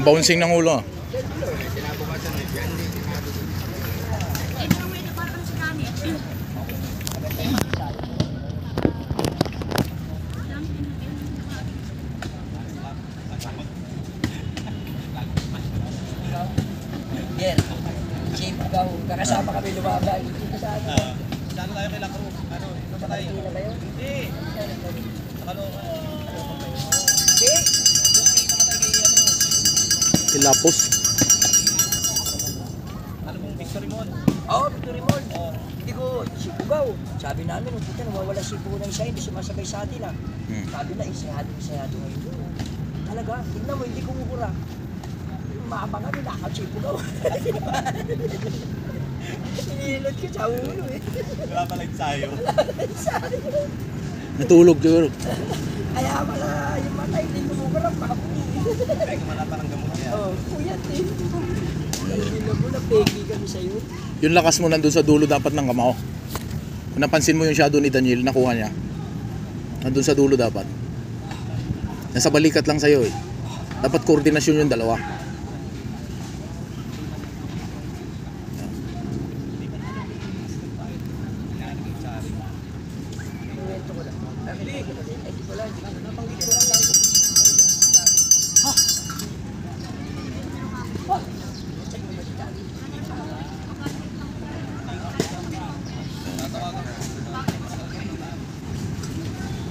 Bouncing ng ulo. Yan. Chief daw. Kakasama kami lumaban. Saan tayo kay Lakro? Ano? Ito ba tayo? Hindi. Nakaloka. Hindi. Kilapos. Ano pong Victory Mall? Oo, Victory Mall. Hindi ko, Sipugaw. Sabi namin, puta, nawawala Sipugaw ng isa, hindi sumasabay sa atin ah. Sabi na, isayado ngayon. Talaga, tignan mo, hindi kumukura. Maabangan, nilakaw Sipugaw. Inilot ko sa ulo eh. Wala pala ensayo. Natulog siguro. Kaya pala, yung mata, hindi kumukura, makapunin. Pwede wala pa ng gamot niya. Oo, kuyat eh. Hindi mo na pegi kami sa'yo. Yung lakas mo nandun sa dulo dapat ng kamao. Kung napansin mo yung shadow ni Daniel, nakuha niya. Nandun sa dulo dapat. Nasa balikat lang sa'yo eh. Dapat koordinasyon yung dalawa. Kwento ko lang. Ay, di ko lang. Napanggit ko lang lang.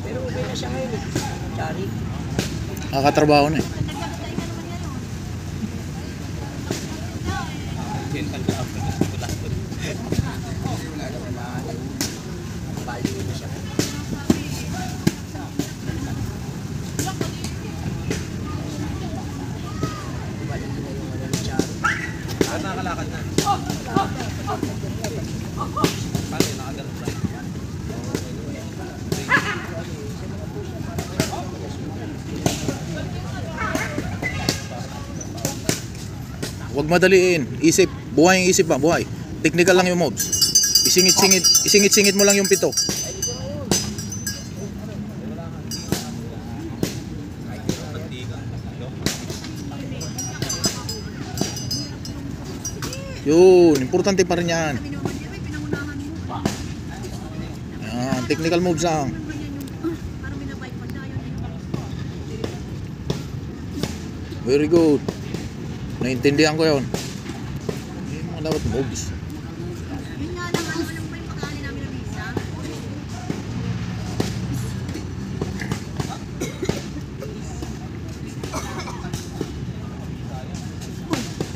Pero okay na siya ngayon eh. Chari. Nakakatrabaho na eh. Gentle ka after na ito lang. Bali na siya. Bali na yung ano ni Chari. Saan nakakalakad na? Paano yun? Nakagalit na. Huwag madaliin. Isip. Buhay yung isip ba? Buhay. Technical lang yung moves. Isingit-singit mo lang yung pito. Yun. Importante pa rin yan. Yan. Technical moves lang. Very good. Naintindihan ko yun. Yung mga dapat moves. Yun nga lang, ano lang pa yung pagkaali namin na visa.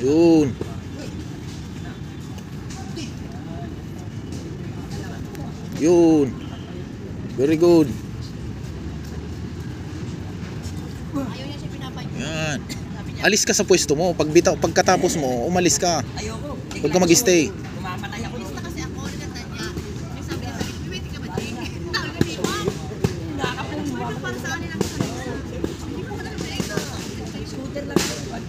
Yun. Yun. Very good. Ayaw niya siya pinapay. Yan. Alis ka sa pwesto mo. Pagkatapos mo, umalis ka. Ayoko. Huwag ka mag-stay. Kumamatay ako. Pulis na kasi ako, nagkatan niya. Yung sabi niya, waiting ka ba, Jake? Sabi ko, di ba? Nakakapunin Ano para sa kanila ang sabi ko? Hindi ko alam na ito. Scooter lang ako.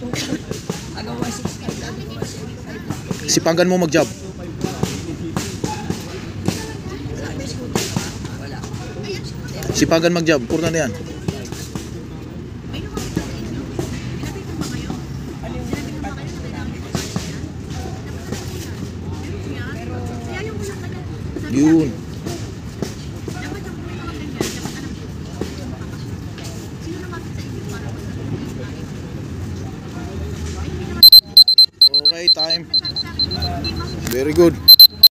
Agaw 165 lang. 165. Sipagan mo mag-job. May scooter pa. Wala. Sipagan mag-job. Importante yan. May lumapit na sa inyo. Pinapit mo ba kayo? Pinapit mo ba kayo na kailangan nyo sa yan? Kaya yung ulang ka dyan. Sabi Yun. dapat yung mga ganyan, dapat alam ko. Sino lumapit sa inyo para masabi? Okay, time. Sabi sa akin, hindi Very good.